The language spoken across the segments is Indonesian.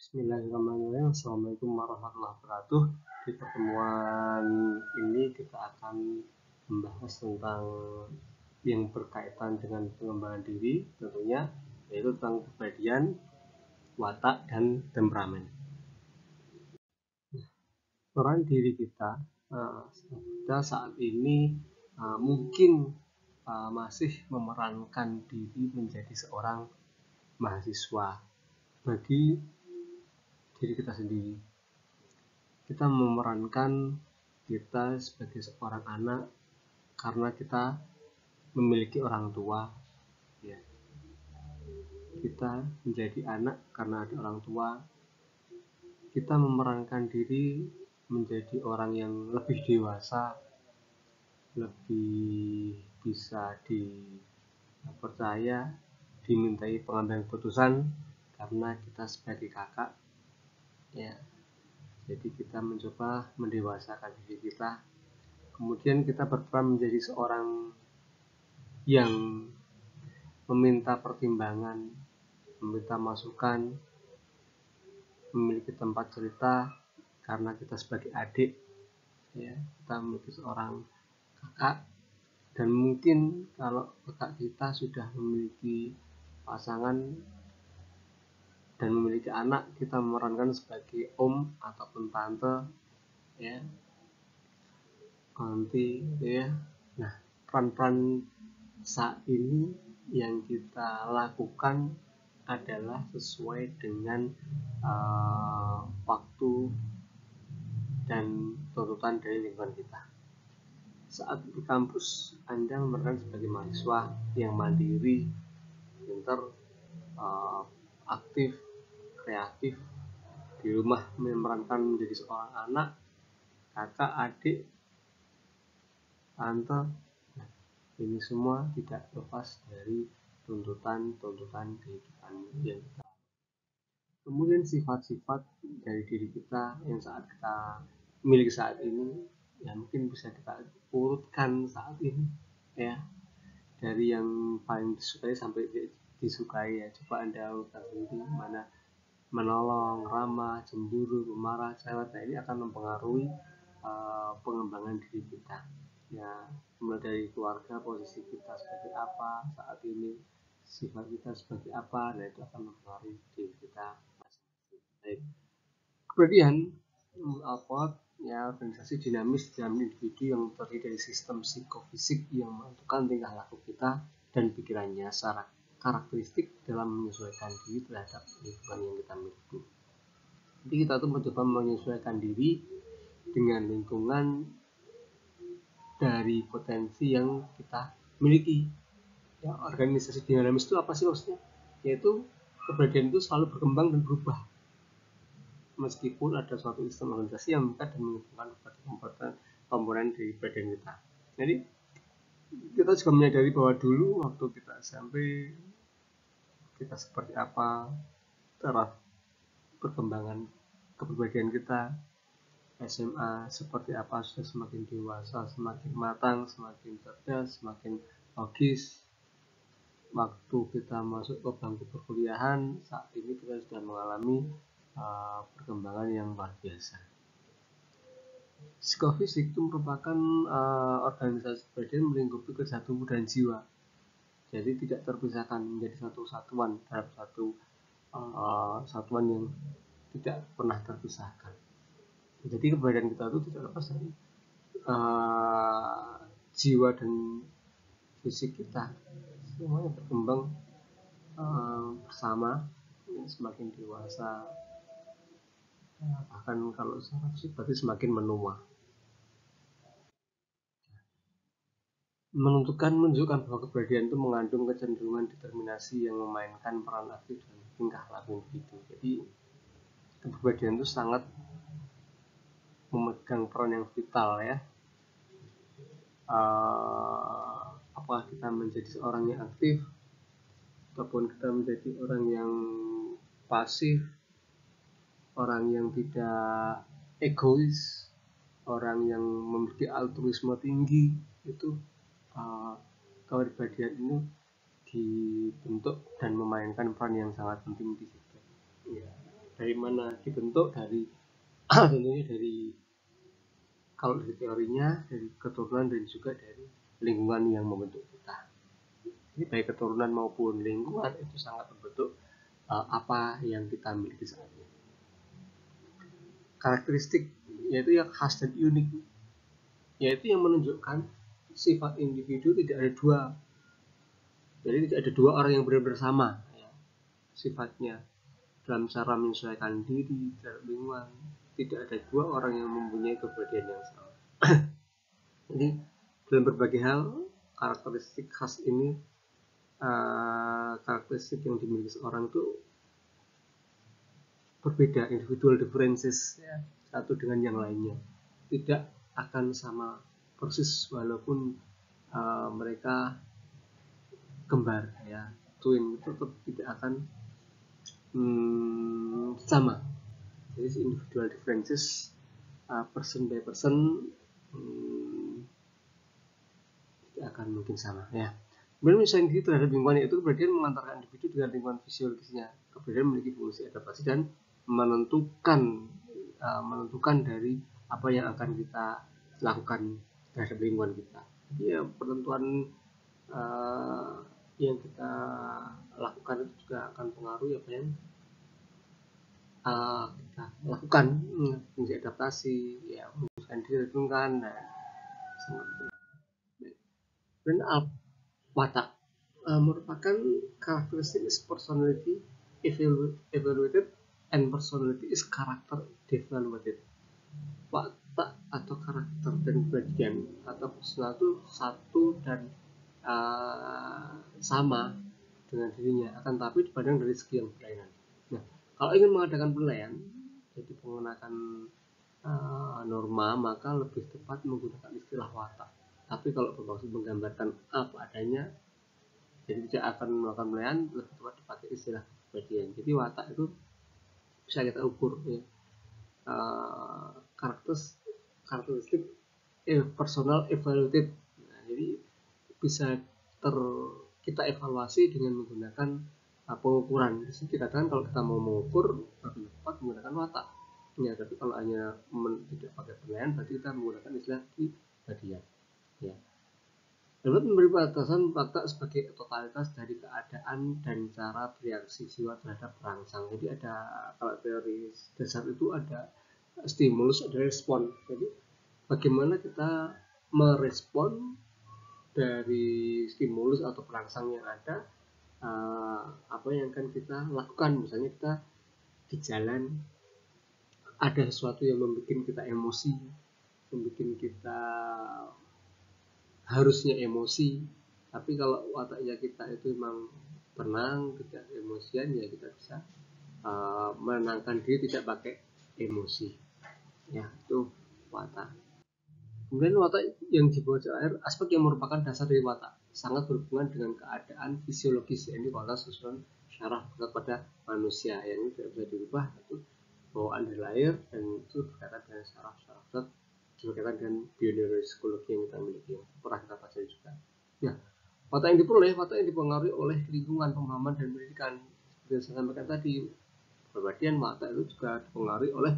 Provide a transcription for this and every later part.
Bismillahirrahmanirrahim. Assalamualaikum warahmatullahi wabarakatuh. Di pertemuan ini kita akan membahas tentang yang berkaitan dengan pengembangan diri, tentunya yaitu tentang kepribadian, watak, dan temperamen. Peran diri kita, saat ini mungkin masih memerankan diri menjadi seorang mahasiswa bagi diri kita sendiri. Kita memerankan kita sebagai seorang anak karena kita memiliki orang tua, ya. Kita menjadi anak karena ada orang tua. Kita memerankan diri menjadi orang yang lebih dewasa, lebih bisa dipercaya, dimintai pengambilan keputusan karena kita sebagai kakak, ya. Jadi kita mencoba mendewasakan diri kita. Kemudian kita berperan menjadi seorang yang meminta pertimbangan, meminta masukan, memiliki tempat cerita karena kita sebagai adik, ya, kita memiliki seorang kakak, dan mungkin kalau kakak kita sudah memiliki pasangan dan memiliki anak, kita memerankan sebagai om ataupun tante, ya, nanti, ya. Nah, peran-peran saat ini yang kita lakukan adalah sesuai dengan waktu dan tuntutan dari lingkungan kita. Saat di kampus, Anda memerankan sebagai mahasiswa yang mandiri, pintar, aktif, kreatif. Di rumah memerankan menjadi seorang anak, kakak, adik, tante. Ini semua tidak lepas dari tuntutan kehidupan yang kita. Kemudian sifat-sifat dari diri kita yang saat kita miliki saat ini, ya mungkin bisa kita urutkan saat ini, ya, dari yang paling disukai sampai disukai, ya. Coba Anda urutkan sendiri, mana menolong, ramah, cemburu, pemarah, cerewet. Nah, ini akan mempengaruhi pengembangan diri kita, ya, mulai dari keluarga, posisi kita sebagai apa saat ini, sifat kita sebagai apa, nah itu akan mempengaruhi diri kita masing-masing. Baik. Kemudian Alport, ya, organisasi dinamis dalam individu yang terdiri dari sistem psikofisik yang menentukan tingkah laku kita dan pikirannya secara karakteristik dalam menyesuaikan diri terhadap lingkungan yang kita miliki. Jadi kita tuh mencoba menyesuaikan diri dengan lingkungan dari potensi yang kita miliki. Ya, organisasi dinamis itu apa sih maksudnya? Yaitu keberadaan itu selalu berkembang dan berubah, meskipun ada suatu sistem organisasi yang mengikat dan menghubungkan kepada komponen dari badan kita. Jadi kita juga menyadari bahwa dulu waktu kita SMP, kita seperti apa, cara perkembangan kepribadian kita. SMA seperti apa, sudah semakin dewasa, semakin matang, semakin cerdas, semakin logis. Waktu kita masuk ke bangku perkuliahan, saat ini kita sudah mengalami perkembangan yang luar biasa. Psikofisik itu merupakan organisasi kepribadian melingkupi kerja tubuh dan jiwa. Jadi tidak terpisahkan, menjadi satu satuan dalam satu satuan yang tidak pernah terpisahkan. Jadi kepribadian kita itu tidak lepas dari jiwa dan fisik kita, semuanya berkembang bersama, semakin dewasa, bahkan kalau secara fisik berarti semakin menua. Menunjukkan bahwa kepribadian itu mengandung kecenderungan determinasi yang memainkan peran aktif dan tingkah laku individu. Jadi kepribadian itu sangat memegang peran yang vital, ya. Apakah kita menjadi seorang yang aktif ataupun kita menjadi orang yang pasif, orang yang tidak egois, orang yang memiliki altruisme tinggi, itu kepribadian ini dibentuk dan memainkan peran yang sangat penting di situ, ya. dari mana dibentuk, dari tentunya dari, kalau dari teorinya, dari keturunan dan juga dari lingkungan yang membentuk kita. Jadi baik keturunan maupun lingkungan itu sangat membentuk apa yang kita miliki saat ini. Karakteristik yaitu yang khas dan unik, yaitu yang menunjukkan sifat individu tidak ada dua. Jadi tidak ada dua orang yang benar-benar sama ya, sifatnya dalam cara menyesuaikan diri terhadap lingkungan. Tidak ada dua orang yang mempunyai kepribadian yang sama. Jadi dalam berbagai hal karakteristik khas ini, karakteristik yang dimiliki seorang itu berbeda, individual differences ya, satu dengan yang lainnya, tidak akan sama persis walaupun mereka kembar ya, twin, itu tetap tidak akan sama. Jadi individual differences, person by person, tidak akan mungkin sama ya. Kemudian misalnya individu terhadap lingkungan itu kemudian mengantarkan individu dengan lingkungan fisiologisnya, kemudian memiliki fungsi adaptasi dan menentukan dari apa yang akan kita lakukan terhadap lingkungan kita. Jadi ya, penentuan yang kita lakukan itu juga akan pengaruhi apa yang kita lakukan, fungsi adaptasi ya, memutuskan diri lingkungan dan watak merupakan karakteristik is personality evaluated and personality is character devaluated. Watak atau karakter dan kepribadian atau personal itu satu dan sama dengan dirinya, akan tapi dipandang dari segi yang berlainan. Nah, kalau ingin mengadakan penilaian, jadi menggunakan norma, maka lebih tepat menggunakan istilah watak. Tapi kalau bermaksud menggambarkan apa adanya, jadi tidak akan melakukan penilaian, lebih tepat dipakai istilah kepribadian. Jadi watak itu bisa kita ukur ya, karakteristik personal evaluated. Nah, jadi bisa kita evaluasi dengan menggunakan pengukuran. Di sini dikatakan kalau kita mau mengukur lebih tepat menggunakan watak. Ya, tapi kalau hanya tidak pakai penilaian, berarti kita menggunakan istilah kepribadian. Ya. Dapat memberi batasan watak sebagai totalitas dari keadaan dan cara bereaksi jiwa terhadap perangsang. Jadi ada, kalau teori dasar itu ada stimulus, ada respon. Jadi bagaimana kita merespon dari stimulus atau perangsang yang ada, apa yang akan kita lakukan. Misalnya kita di jalan ada sesuatu yang membuat kita emosi, membuat kita harusnya emosi, tapi kalau wataknya kita itu memang tenang, tidak emosian, ya kita bisa menenangkan diri, tidak pakai emosi ya, itu watak. Kemudian watak yang dibawa air, aspek yang merupakan dasar dari watak sangat berhubungan dengan keadaan fisiologis, ini kualitas susunan syaraf pada manusia yang ini tidak bisa dirubah, itu bawaan dari lahir dan itu berkaitan dengan syaraf-syaraf berkaitan dengan bioneuropsikologi yang kita miliki, yang pernah kita baca juga. Nah, watak yang diperoleh, watak yang dipengaruhi oleh lingkungan, pemahaman dan pendidikan. Seperti saya sampaikan tadi, kepribadian watak itu juga dipengaruhi oleh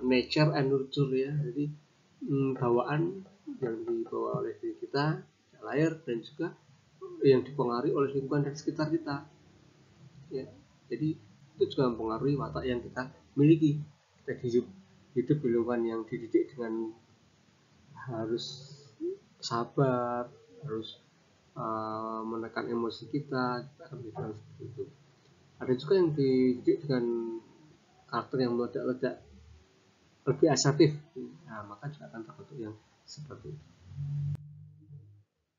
nature and nurture ya. Jadi bawaan yang dibawa oleh diri kita lahir dan juga yang dipengaruhi oleh lingkungan dan sekitar kita ya. Jadi itu juga mempengaruhi watak yang kita miliki. Kita hidup di lingkungan yang dididik dengan harus sabar, harus menekan emosi kita akan menjadi seperti itu. Ada juga yang dididik dengan karakter yang meledak-ledak, lebih asertif, nah maka juga akan terbentuk yang seperti itu.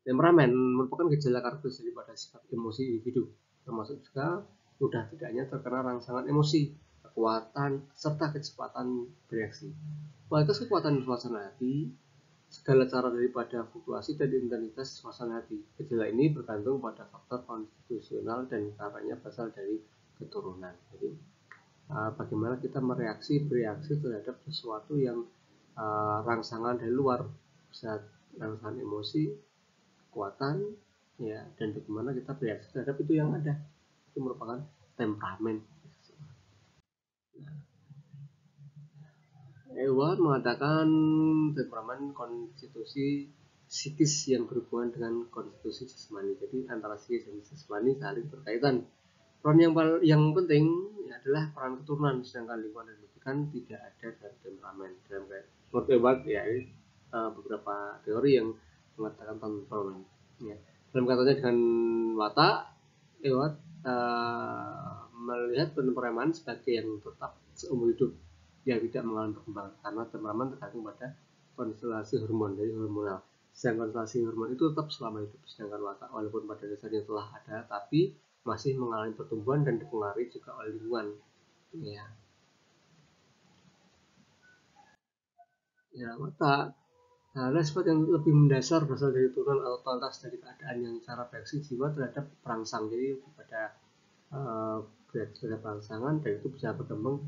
Temperamen merupakan gejala karakteristik daripada sifat emosi individu, termasuk juga mudah tidaknya terkena rangsangan emosi, kekuatan, serta kecepatan bereaksi. Kualitas kekuatan suasana hati, segala cara daripada fluktuasi dan intensitas suasana hati. Gejala ini bergantung pada faktor konstitusional dan karenanya berasal dari keturunan. Jadi bagaimana kita bereaksi terhadap sesuatu yang rangsangan dari luar, bisa rangsangan emosi, kekuatan ya, dan bagaimana kita bereaksi terhadap itu yang ada. Itu merupakan temperamen. Ewald mengatakan temperamen konstitusi psikis yang berhubungan dengan konstitusi jasmani. Jadi antara psikis dan jasmani saling berkaitan. Peran yang penting adalah peran keturunan, sedangkan lingkungan dan pendidikan tidak ada dalam temperamen. Menurut Ewald ya, beberapa teori yang mengatakan temperamen. Ya. Dalam katanya dengan watak, Ewald melihat temperamen sebagai yang tetap seumur hidup, yang tidak mengalami perkembangan, karena temperamen tergantung pada konstelasi hormon, dari hormonal. Sedangkan konstelasi hormon itu tetap selama hidup, sedangkan watak walaupun pada dasarnya telah ada, tapi masih mengalami pertumbuhan dan dipengaruhi juga oleh lingkungan. Ya, watak adalah sifat yang lebih mendasar, berasal dari turunan atau totalitas dari keadaan yang cara reaksi jiwa terhadap perangsang. Jadi pada pada perangsangan, dan itu bisa berkembang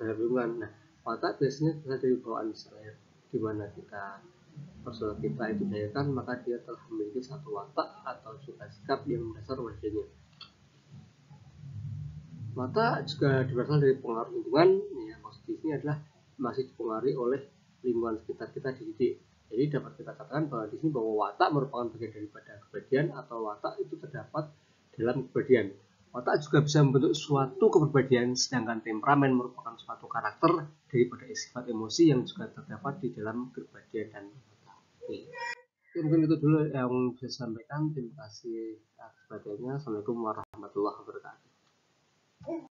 terhadap lingkungan. Nah, watak biasanya berasal dari bawaan, misalnya di mana personal kita itu dilahirkan, maka dia telah memiliki satu watak atau juga sikap yang mendasar padanya. Watak juga berasal dari pengaruh lingkungan. Ya, maksud di sini adalah masih dipengaruhi oleh lingkungan sekitar kita dididik. Jadi dapat kita katakan bahwa di sini bahwa watak merupakan bagian daripada kepribadian, atau watak itu terdapat dalam kepribadian. Watak juga bisa membentuk suatu kepribadian, sedangkan temperamen merupakan suatu karakter daripada sifat emosi yang juga terdapat di dalam kepribadian dan watak. Oke. Mungkin itu dulu yang bisa saya sampaikan. Terima kasih atas perhatiannya. Assalamualaikum warahmatullahi wabarakatuh.